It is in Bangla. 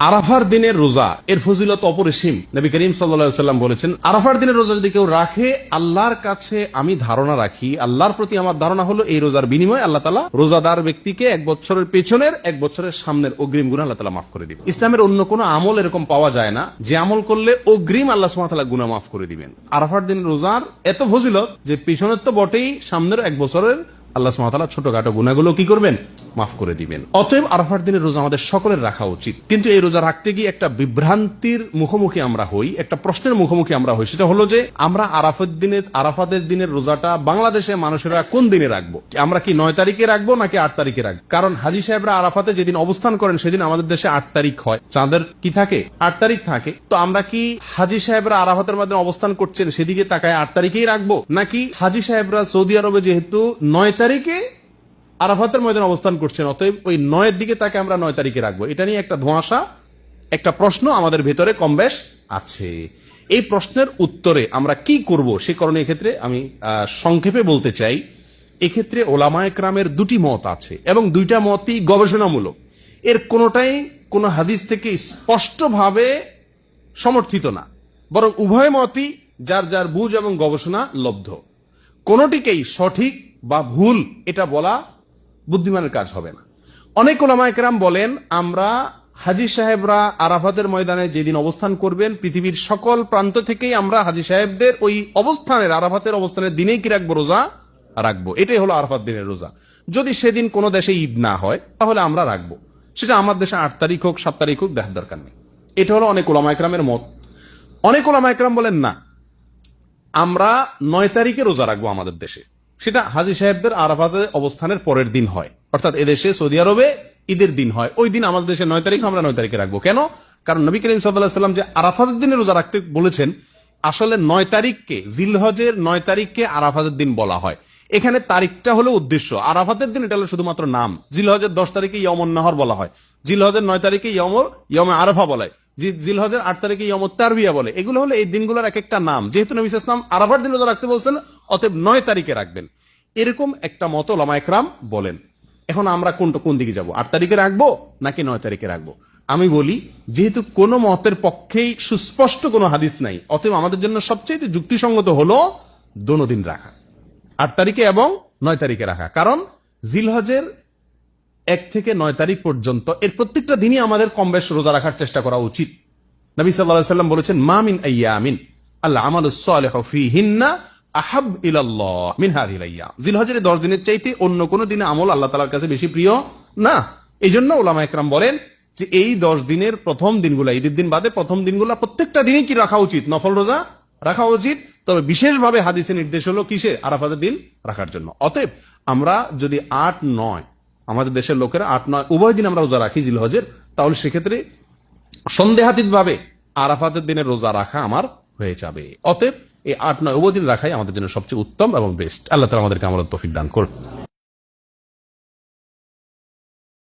আরাফার দিনের রোজা এর ফজিলত অপরিসীম। নবী করিম সাল্লাল্লাহু আলাইহি ওয়াসাল্লাম বলেছেন, আরাফার দিনের রোজা যদি কেউ রাখে, আল্লাহর কাছে আমি ধারণা রাখি, আল্লাহর প্রতি আমার ধারণা হলো এই রোজার বিনিময়ে আল্লাহ তাআলা রোজাদার ব্যক্তিকে 1 বছরের পেছনের 1 বছরের সামনের অগ্রিম গুনাহ আল্লাহ তাআলা মাফ করে দিবেন। ইসলামের অন্য কোনো আমল এরকম পাওয়া যায় না যে আমল করলে অগ্রিম আল্লাহ সুবহানাহু ওয়া তাআলা গুনাহ মাফ করে দিবেন। আরাফার দিনের রোজার এত ফজিলত যে পেছনের তো বটেই, সামনের 1 বছরের আল্লাহ সুবহানাহু ওয়া তাআলা ছোটখাটো গুনাহগুলো কি করবেন? মাফ করে দিবেন। অতএব আরাফার দিনের রোজা আমাদের সকলের রাখা উচিত। কিন্তু এই রোজা রাখতে গিয়ে একটা বিভ্রান্তির মুখোমুখি আমরা হই, একটা প্রশ্নের মুখোমুখি আমরা হই। সেটা হলো যে আমরা আরাফাতের দিনের রোজাটা বাংলাদেশে মানুষেরা কোন দিনে রাখবো? আমরা কি 9 তারিখে রাখবো নাকি 8 তারিখে রাখবো? কারণ হাজী সাহেবরা আরাফাতে যেদিন অবস্থান করেন সেদিন আমাদের দেশে 8 তারিখ হয়। চাঁদের কি থাকে? 8 তারিখ থাকে। তো আমরা কি হাজী সাহেবরা আরাফাতের মধ্যে অবস্থান করছেন সেদিকে তাকায় 8 তারিখেই রাখবো, নাকি হাজী সাহেবরা সৌদি আরবে যেহেতু 9 তারিখে আরাফাতের ময়দানে অবস্থান করছেন, অতএব ওই 9 দিকে তাকে আমরা 9 তারিখে রাখবো? এটা নিয়ে একটা ধোঁয়াশা, একটা প্রশ্ন আমাদের ভেতরে কমবেশ আছে। এই প্রশ্নের উত্তরে আমরা কি করব সে কারণে এক্ষেত্রে আমি সংক্ষেপে বলতে চাই, এক্ষেত্রে ওলামায়ে কেরামের দুটি মত আছে এবং দুইটা মতই গবেষণামূলক। এর কোনোটাই কোনো হাদিস থেকে স্পষ্টভাবে সমর্থিত না, বরং উভয় মতই যার যার বুঝ এবং গবেষণা লব্ধ। কোনোটিকেই সঠিক বা ভুল এটা বলা বুদ্ধিমানের কাজ হবে না। অনেক ওলামায়ে কেরাম বলেন, আমরা হাজী সাহেবরা আরাফাতের ময়দানে যেদিন অবস্থান করবেন, পৃথিবীর সকল প্রান্ত থেকেই আমরা হাজী সাহেবদের ওই অবস্থানের, আরাফাতের অবস্থানের দিনেই কি রাখবো? রোজা রাখবো। এটাই হলো আরাফাত দিনের রোজা। যদি সেদিন কোনো দেশে ঈদ না হয় তাহলে আমরা রাখবো, সেটা আমার দেশে 8 তারিখ হোক 7 তারিখ হোক, দেখার দরকার নেই। এটা হলো অনেক ওলামায়ে কেরামের মত। অনেক ওলামায়ে কেরাম বলেন না, আমরা 9 তারিখে রোজা রাখবো আমাদের দেশে, সেটা হাজী সাহেবদের আরাফাতে অবস্থানের পরের দিন হয়, অর্থাৎ এদেশে সৌদি আরবে ঈদের দিন হয়, ওই দিন আমাদের দেশে 9 তারিখ, আমরা 9 তারিখে রাখবো। কেন? কারণ নবী করিম সাল্লাল্লাহু আলাইহি ওয়াসাল্লাম যে আরাফাতের দিনে রোজা রাখতে বলেছেন, আসলে 9 তারিখকে, জিলহজের 9 তারিখকে আরাফাতের দিন বলা হয়। এখানে তারিখটা হলো উদ্দেশ্য, আরাফাতের দিন এটা হলো শুধুমাত্র নাম। জিলহজের 10 তারিখে ইয়মুন নাহর বলা হয়, জিলহজের 9 তারিখে ইয়মে আরাফা বলা হয়, জিলহজের 8 তারিখে ইয়মুত তারবিয়া বলে। এগুলো হলো এই দিনগুলোর এক একটা নাম। যেহেতু নবী সাল্লাল্লাহু আলাইহি ওয়াসাল্লাম আরাফার দিন রোজা রাখতে বলছেন, অতএব 9 তারিখে রাখবেন, এরকম একটা মত ওলামায়ে কেরাম বলেন। এখন আমরা কোন দিকে যাব? 8 তারিখে রাখবো নাকি 9 তারিখে রাখবো? আমি বলি, যেহেতু কোনো মতের পক্ষেই সুস্পষ্ট কোনো হাদিস নাই, অতএব আমাদের জন্য সবচেয়ে যুক্তিসঙ্গত হলো দোনো দিন রাখা, 8 তারিখে এবং 9 তারিখে রাখা। কারণ জিলহজের 1 থেকে 9 তারিখ পর্যন্ত এর প্রত্যেকটা দিনই আমাদের কমবেশ রোজা রাখার চেষ্টা করা উচিত। নবী সাল্লাল্লাহু আলাইহি ওয়াসাল্লাম বলেছেন, মা মিন আইয়ামিন আল আমালুস সালিহু ফীহিন্না আহাব ইলাল্লাহ মিন হাযিহিল আইয়াম। জিলহজের 10 দিনের চাইতে অন্য কোন দিনে আমল আল্লাহ তাআলার কাছে বেশি প্রিয় না। এইজন্য উলামায়ে কেরাম বলেন যে এই 10 দিনের প্রথম দিনগুলা, ঈদের দিন বাদে প্রথম দিনগুলা প্রত্যেকটা দিনই কি রাখা উচিত? নফল রোজা রাখা উচিত। তবে বিশেষভাবে হাদিসে নির্দেশ হলো কিসে? আরাফাতের দিন রাখার জন্য। অতএব আমরা যদি 8-9, আমাদের দেশের লোকেরা 8-9 উভয় দিন আমরা রোজা রাখি জিলহজের, তাহলে সেক্ষেত্রে সন্দেহাতীত ভাবে আরাফাতের দিনের রোজা রাখা আমার হয়ে যাবে। অতএব এই 8-9 উভয় দিন রাখাই আমাদের জন্য সবচেয়ে উত্তম এবং বেস্ট। আল্লাহ তাআলা আমাদেরকে আমলের তৌফিক দান করুন।